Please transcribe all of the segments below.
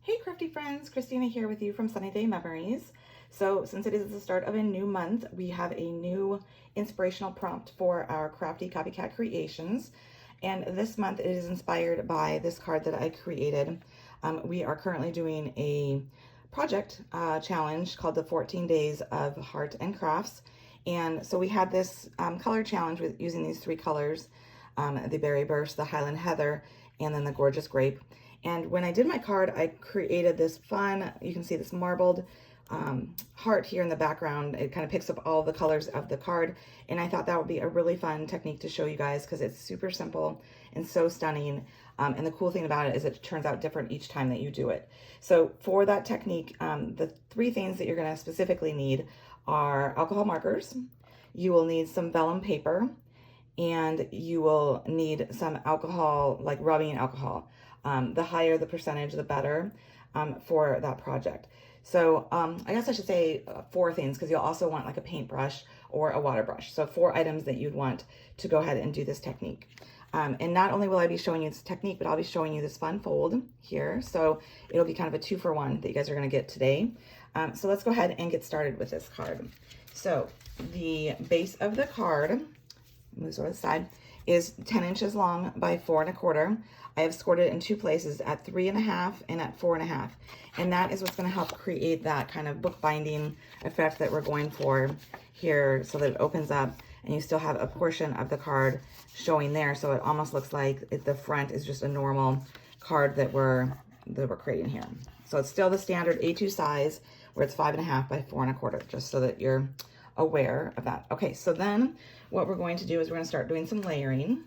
Hey crafty friends, Christina here with you from SunnyDay Memories. So since it is the start of a new month, we have a new inspirational prompt for our Crafty Copycat Creations. And this month it is inspired by this card that I created. We are currently doing a project challenge called the 14 Days of Heart and Crafts. And so we had this color challenge with using these three colors, the Berry Burst, the Highland Heather, and then the Gorgeous Grape. And when I did my card, I created this fun, you can see this marbled heart here in the background. It kind of picks up all the colors of the card. And I thought that would be a really fun technique to show you guys because it's super simple and so stunning. And the cool thing about it is it turns out different each time that you do it. So for that technique, the three things that you're gonna specifically need are alcohol markers. You will need some vellum paper, and you will need some alcohol, like rubbing alcohol. The higher the percentage, the better for that project. So I guess I should say four things, because you'll also want like a paintbrush or a water brush. So 4 items that you'd want to go ahead and do this technique. And not only will I be showing you this technique, but I'll be showing you this fun fold here. So it'll be kind of a 2-for-1 that you guys are gonna get today. So let's go ahead and get started with this card. So the base of the card, moves over the side, is 10 inches long by 4 1/4. I have scored it in 2 places, at 3 1/2 and at 4 1/2. And that is what's going to help create that kind of bookbinding effect that we're going for here, so that it opens up and you still have a portion of the card showing there. So it almost looks like the front is just a normal card that we're creating here. So it's still the standard A2 size, where it's 5 1/2 by 4 1/4, just so that you're aware of that. Okay, so then what we're going to do is we're going to start doing some layering.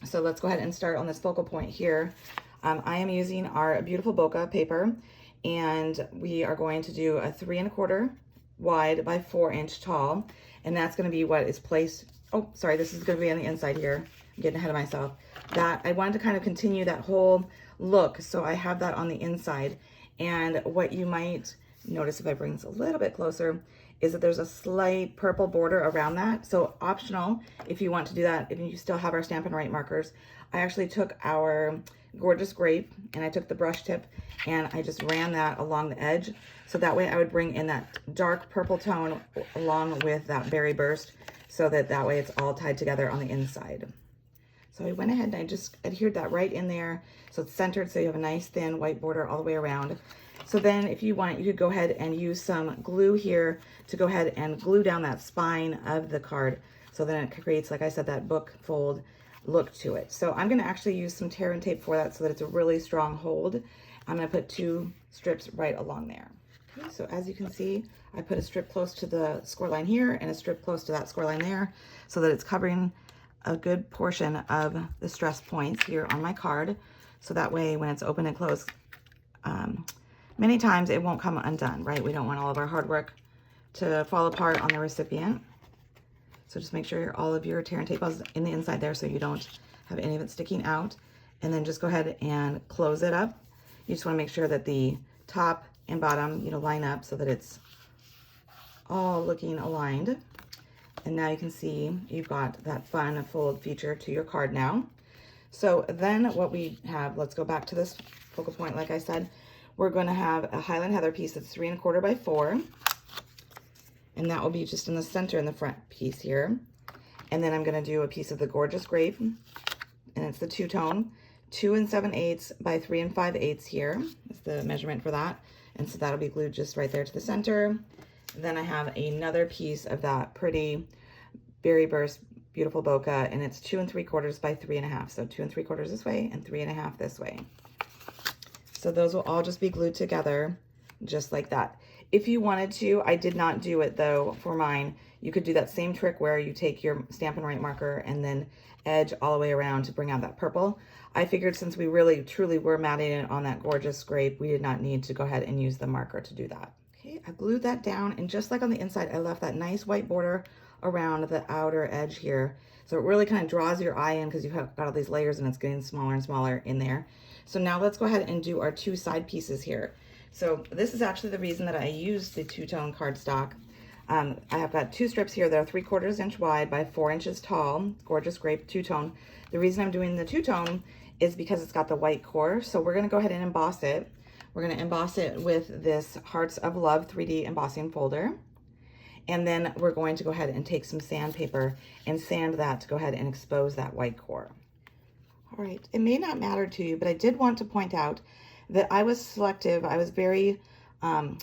So let's go ahead and start on this focal point here. I am using our beautiful bokeh paper, and we are going to do a 3 1/4 wide by 4 inch tall, and that's going to be what is placed. Oh, sorry, this is going to be on the inside here. I'm getting ahead of myself. That I wanted to kind of continue that whole look, so I have that on the inside. And what you might notice, if I bring this a little bit closer, is that there's a slight purple border around that. So optional if you want to do that, if you still have our Stampin' Write markers. I actually took our Gorgeous Grape and I took the brush tip and I just ran that along the edge. So that way I would bring in that dark purple tone along with that Berry Burst, so that way it's all tied together on the inside. So I went ahead and I just adhered that right in there, so it's centered, so you have a nice thin white border all the way around. So then if you want, you could go ahead and use some glue here to go ahead and glue down that spine of the card, so then it creates, like I said, that book fold look to it. So I'm going to actually use some tear and tape for that, so that it's a really strong hold. I'm going to put 2 strips right along there. Okay, so as you can see, I put a strip close to the score line here and a strip close to that score line there, so that it's covering a good portion of the stress points here on my card. So that way when it's open and closed, many times it won't come undone, right? We don't want all of our hard work to fall apart on the recipient. So just make sure all of your tear and tape is in the inside there, so you don't have any of it sticking out. And then just go ahead and close it up. You just want to make sure that the top and bottom, line up, so that it's all looking aligned. And now you can see you've got that fun fold feature to your card now. So then what we have, let's go back to this focal point. Like I said, we're going to have a Highland Heather piece that's 3 1/4 by 4. And that will be just in the center in the front piece here. And then I'm going to do a piece of the Gorgeous Grape, and it's the two-tone, 2 7/8 by 3 5/8 here is the measurement for that. And so that'll be glued just right there to the center. Then I have another piece of that pretty Berry Burst beautiful bokeh, and it's 2 3/4 by 3 1/2. So 2 3/4 this way and 3 1/2 this way. So those will all just be glued together just like that. If you wanted to, I did not do it though for mine, you could do that same trick where you take your Stampin' Write marker and then edge all the way around to bring out that purple. I figured since we really truly were matting it on that Gorgeous Grape, we did not need to go ahead and use the marker to do that. Okay, I glued that down, and just like on the inside, I left that nice white border around the outer edge here. So it really kind of draws your eye in, because you've got all these layers and it's getting smaller and smaller in there. So now let's go ahead and do our 2 side pieces here. So this is actually the reason that I used the two-tone cardstock. I have got 2 strips here that are 3/4 inch wide by 4 inches tall, Gorgeous Grape two-tone. The reason I'm doing the two-tone is because it's got the white core. So we're going to go ahead and emboss it We're going to emboss it with this Hearts of Love 3D embossing folder. And then we're going to go ahead and take some sandpaper and sand that to go ahead and expose that white core. All right, it may not matter to you, but I did want to point out that I was selective. I was very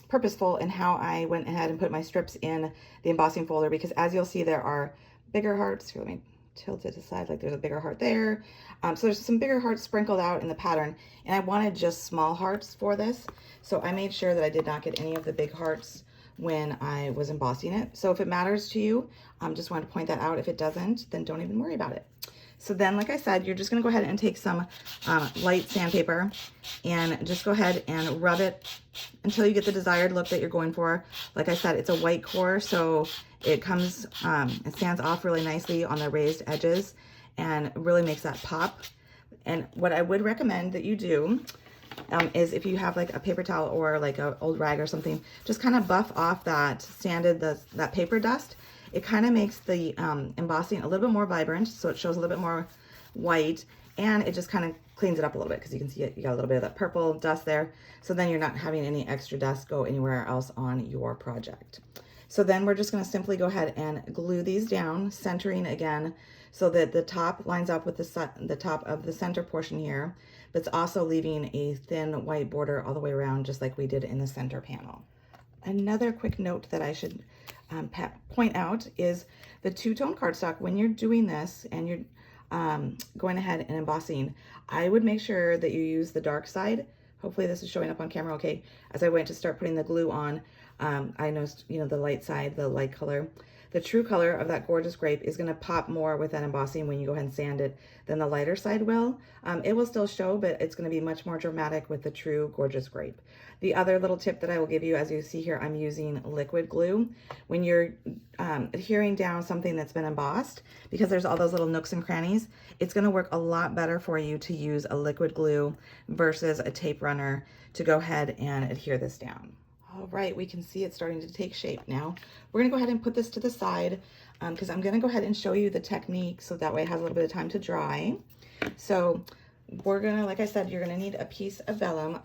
purposeful in how I went ahead and put my strips in the embossing folder, because as you'll see, there are bigger hearts. Here, let me tilt it aside, like there's a bigger heart there. So there's some bigger hearts sprinkled out in the pattern, and I wanted just small hearts for this. So I made sure that I did not get any of the big hearts when I was embossing it. So if it matters to you, just want to point that out. If it doesn't, then don't even worry about it. So then, like I said, you're just going to go ahead and take some light sandpaper and just go ahead and rub it until you get the desired look that you're going for. Like I said, it's a white core, so it comes, it stands off really nicely on the raised edges and really makes that pop. And what I would recommend that you do is, if you have like a paper towel or like an old rag or something, just kind of buff off that sanded, that paper dust. It kind of makes the embossing a little bit more vibrant, so it shows a little bit more white, and it just kind of cleans it up a little bit, because you can see it, you got a little bit of that purple dust there. So then you're not having any extra dust go anywhere else on your project. So then we're just going to simply go ahead and glue these down, centering again, so that the top lines up with the top of the center portion here, but it's also leaving a thin white border all the way around, just like we did in the center panel. Another quick note that I should point out is the two-tone cardstock. When you're doing this and you're going ahead and embossing, I would make sure that you use the dark side. Hopefully this is showing up on camera okay. As I went to start putting the glue on, I noticed, you know, the light side, the light color. The true color of that gorgeous grape is going to pop more with that embossing when you go ahead and sand it than the lighter side will. It will still show, but it's going to be much more dramatic with the true gorgeous grape. The other little tip that I will give you, as you see here, I'm using liquid glue. When you're adhering down something that's been embossed, because there's all those little nooks and crannies, it's going to work a lot better for you to use a liquid glue versus a tape runner to go ahead and adhere this down. All right, we can see it starting to take shape now. We're gonna go ahead and put this to the side because I'm gonna go ahead and show you the technique so that way it has a little bit of time to dry. So we're gonna, like I said, you're gonna need a piece of vellum.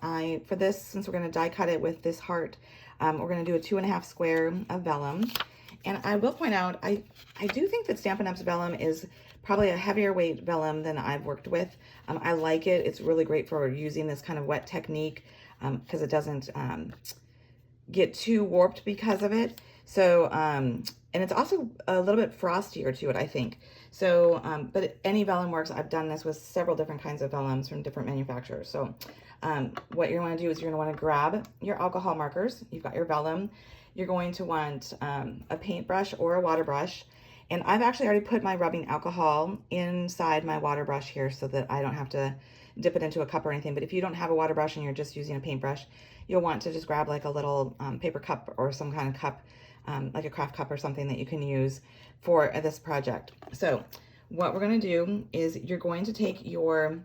For this, since we're gonna die cut it with this heart, we're gonna do a 2.5 square of vellum. And I will point out, I do think that Stampin' Up's vellum is probably a heavier weight vellum than I've worked with. I like it. It's really great for using this kind of wet technique because it doesn't get too warped because of it. So, and it's also a little bit frostier to it, I think. So, but any vellum works. I've done this with several different kinds of vellums from different manufacturers. So, what you're going to do is you're going to want to grab your alcohol markers. You've got your vellum. You're going to want a paintbrush or a water brush. And I've actually already put my rubbing alcohol inside my water brush here so that I don't have to dip it into a cup or anything. But if you don't have a water brush and you're just using a paintbrush, you'll want to just grab like a little paper cup or some kind of cup, like a craft cup or something that you can use for this project. So what we're going to do is you're going to take your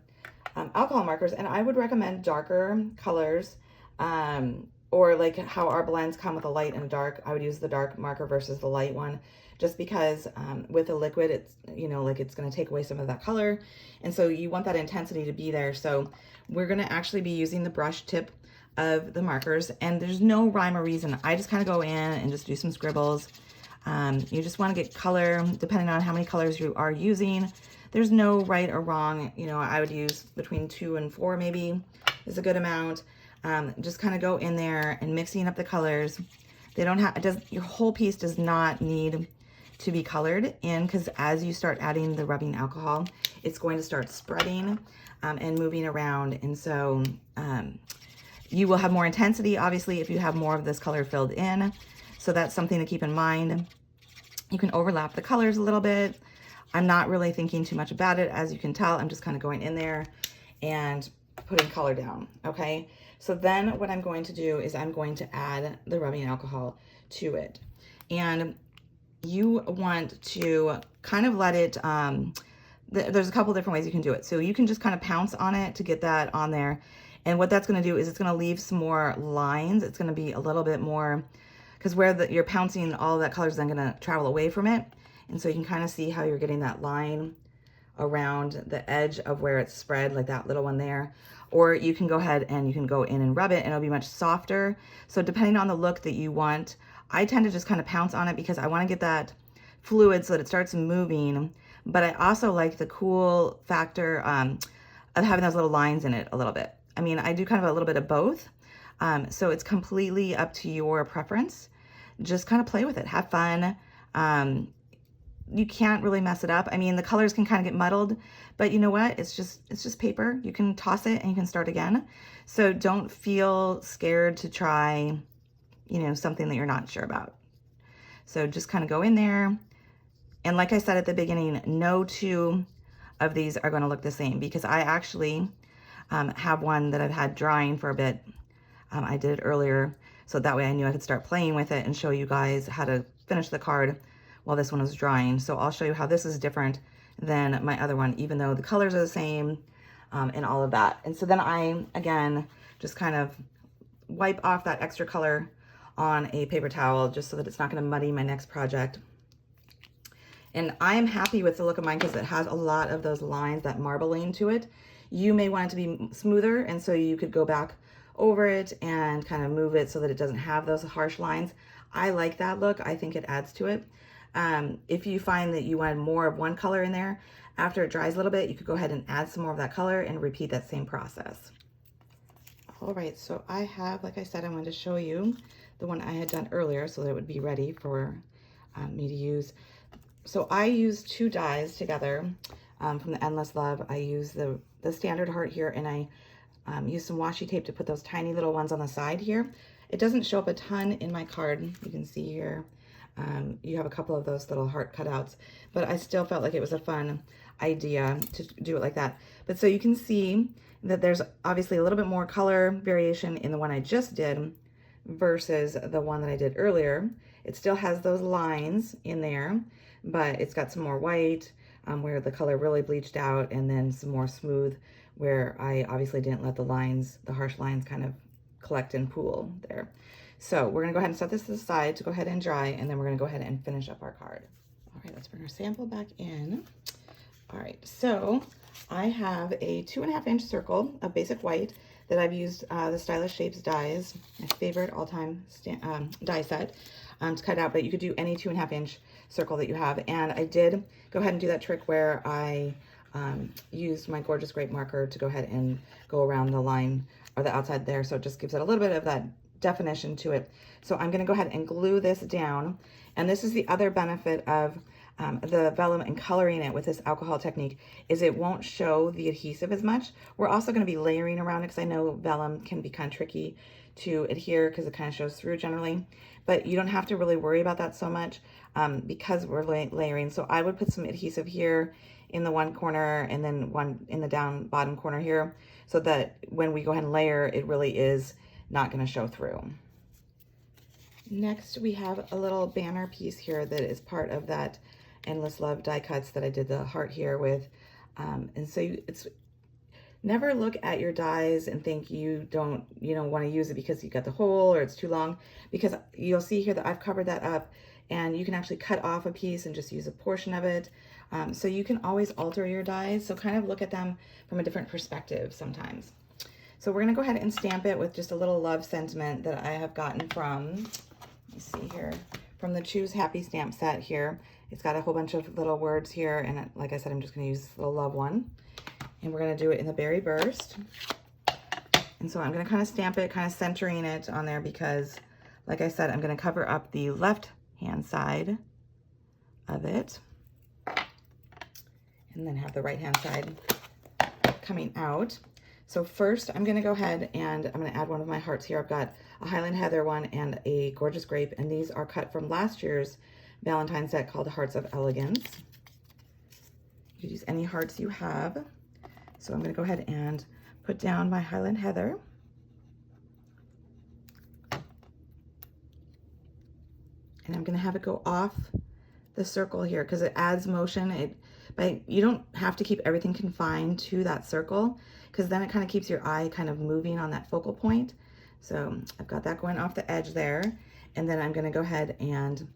alcohol markers, and I would recommend darker colors, or like how our blends come with a light and a dark. I would use the dark marker versus the light one, just because with a liquid, it's, you know, like it's going to take away some of that color. And so you want that intensity to be there. So we're going to actually be using the brush tip of the markers, and there's no rhyme or reason. I just kind of go in and just do some scribbles. You just want to get color depending on how many colors you are using. There's no right or wrong. You know, I would use between 2 and 4 maybe is a good amount. Just kind of go in there and mixing up the colors. They don't have, your whole piece does not need to be colored in, because as you start adding the rubbing alcohol, it's going to start spreading and moving around. And so you will have more intensity, obviously, if you have more of this color filled in. So that's something to keep in mind. You can overlap the colors a little bit. I'm not really thinking too much about it. As you can tell, I'm just kind of going in there and putting color down, okay? So then what I'm going to do is I'm going to add the rubbing alcohol to it. And you want to kind of let it, there's a couple different ways you can do it. So you can just kind of pounce on it to get that on there. And what that's going to do is it's going to leave some more lines. It's going to be a little bit more, because where you're pouncing, all of that color is then going to travel away from it. And so you can kind of see how you're getting that line around the edge of where it's spread, like that little one there. Or you can go ahead and you can go in and rub it and it'll be much softer. So depending on the look that you want, I tend to just kind of pounce on it because I want to get that fluid so that it starts moving. But I also like the cool factor of having those little lines in it a little bit. I mean, I do kind of a little bit of both. So it's completely up to your preference. Just kind of play with it, have fun. You can't really mess it up. I mean, the colors can kind of get muddled, but you know what? It's just paper. You can toss it and you can start again. So don't feel scared to try, you know, something that you're not sure about. So just kind of go in there. And like I said at the beginning, no two of these are going to look the same because I actually have one that I've had drying for a bit. I did it earlier, so that way I knew I could start playing with it and show you guys how to finish the card while this one was drying. So I'll show you how this is different than my other one, even though the colors are the same and all of that. And so then I, again, just kind of wipe off that extra color on a paper towel just so that it's not going to muddy my next project. And I am happy with the look of mine because it has a lot of those lines, that marbling to it. You may want it to be smoother, and so you could go back over it and kind of move it so that it doesn't have those harsh lines. I like that look. I think it adds to it. If you find that you want more of one color in there, after it dries a little bit, you could go ahead and add some more of that color and repeat that same process. All right, so I have, like I said, I wanted to show you the one I had done earlier so that it would be ready for me to use. So I used two dies together from the Endless Love. I used the standard heart here, and I used some washi tape to put those tiny little ones on the side here. It doesn't show up a ton in my card. You can see here, you have a couple of those little heart cutouts, but I still felt like it was a fun idea to do it like that. But so you can see that there's obviously a little bit more color variation in the one I just did versus the one that I did earlier. It still has those lines in there, but it's got some more white where the color really bleached out, and then some more smooth where I obviously didn't let the lines, the harsh lines, kind of collect and pool there. So we're gonna go ahead and set this to the side to go ahead and dry, and then we're gonna go ahead and finish up our card. All right, let's bring our sample back in. All right, so I have a 2.5 inch circle of basic white that I've used the Stylish Shapes dies, my favorite all-time die set, to cut out, but you could do any 2.5 inch circle that you have. And I did go ahead and do that trick where I used my Gorgeous Grape marker to go ahead and go around the line or the outside there, so it just gives it a little bit of that definition to it. So I'm gonna go ahead and glue this down. And this is the other benefit of the vellum and coloring it with this alcohol technique, is it won't show the adhesive as much. We're also gonna be layering around it because I know vellum can be kind of tricky to adhere because it kind of shows through generally, but you don't have to really worry about that so much because we're layering. So I would put some adhesive here in the one corner and then one in the bottom corner here, so that when we go ahead and layer, it really is not going to show through. Next, we have a little banner piece here that is part of that Endless Love die cuts that I did the heart here with. And so it's never look at your dies and think you don't want to use it because you got the hole or it's too long, because you'll see here that I've covered that up, and you can actually cut off a piece and just use a portion of it. So you can always alter your dies. So kind of look at them from a different perspective sometimes. So we're gonna go ahead and stamp it with just a little love sentiment that I have gotten from, let me see here, from the Choose Happy stamp set here. It's got a whole bunch of little words here, and like I said, I'm just gonna use this little love one. And we're gonna do it in the Berry Burst. And so I'm gonna kind of stamp it, kind of centering it on there because, like I said, I'm gonna cover up the left-hand side of it, and then have the right-hand side coming out. So first, I'm gonna go ahead and I'm gonna add one of my hearts here. I've got a Highland Heather one and a Gorgeous Grape, and these are cut from last year's Valentine set called Hearts of Elegance. You can use any hearts you have. So I'm gonna go ahead and put down my Highland Heather. And I'm gonna have it go off the circle here because it adds motion. But you don't have to keep everything confined to that circle, because then it kind of keeps your eye kind of moving on that focal point. So I've got that going off the edge there. And then I'm gonna go ahead and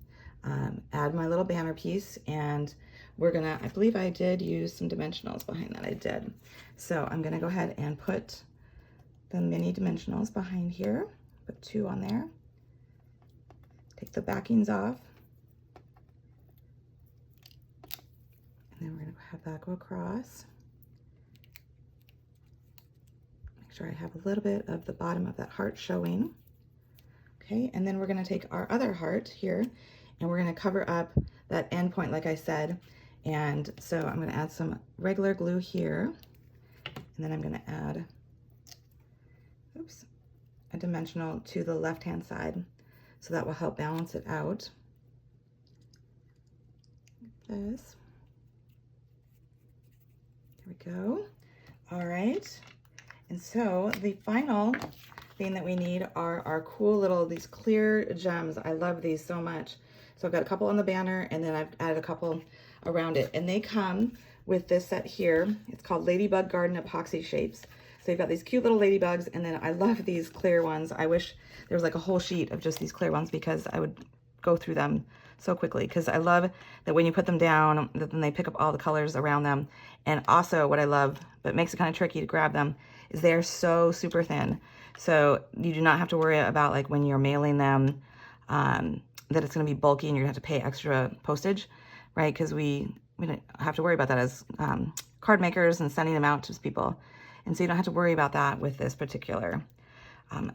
add my little banner piece. And we're gonna, I believe I did use some dimensionals behind that, I did. So I'm gonna go ahead and put the mini dimensionals behind here, put 2 on there. Take the backings off. And then we're gonna have that go across. Make sure I have a little bit of the bottom of that heart showing. Okay, and then we're gonna take our other heart here and we're gonna cover up that end point like I said. And so I'm gonna add some regular glue here. And then I'm gonna add, oops, a dimensional to the left-hand side. So that will help balance it out. This. There we go. All right. And so the final thing that we need are our cool little, these clear gems. I love these so much. So I've got a couple on the banner and then I've added a couple around it. And they come with this set here. It's called Ladybug Garden Epoxy Shapes. So you've got these cute little ladybugs, and then I love these clear ones. I wish there was like a whole sheet of just these clear ones because I would go through them so quickly, because I love that when you put them down, that then they pick up all the colors around them. And also what I love, but makes it kind of tricky to grab them, is they're so super thin. So you do not have to worry about like when you're mailing them, that it's gonna be bulky and you're gonna have to pay extra postage, right? Because we don't have to worry about that as card makers and sending them out to people. And so you don't have to worry about that with this particular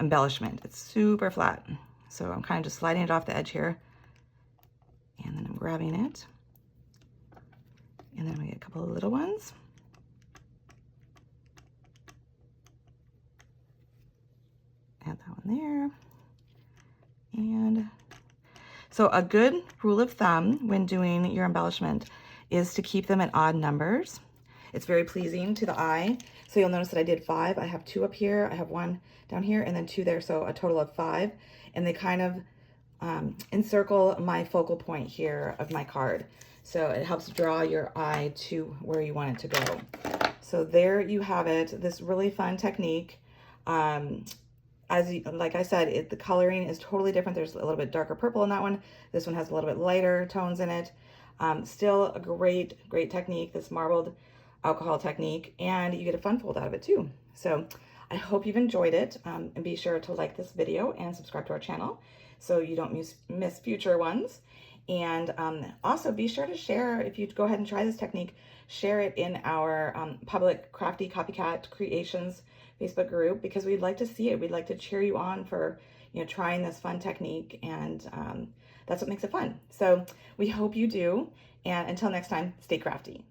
embellishment. It's super flat. So I'm kind of just sliding it off the edge here. And then I'm grabbing it. And then we get a couple of little ones. Add that one there. And so a good rule of thumb when doing your embellishment is to keep them at odd numbers. It's very pleasing to the eye. So you'll notice that I did 5. I have 2 up here, I have 1 down here, and then 2 there, so a total of 5. And they kind of encircle my focal point here of my card. So it helps draw your eye to where you want it to go. So there you have it, this really fun technique. Like I said, the coloring is totally different. There's a little bit darker purple in that one. This one has a little bit lighter tones in it. Still a great technique, this marbled alcohol technique, and you get a fun fold out of it too. So I hope you've enjoyed it, and be sure to like this video and subscribe to our channel so you don't miss future ones. And also be sure to share, if you go ahead and try this technique, share it in our public Crafty Copycat Creations Facebook group, because we'd like to see it. We'd like to cheer you on for trying this fun technique, and that's what makes it fun. So we hope you do, and until next time, stay crafty.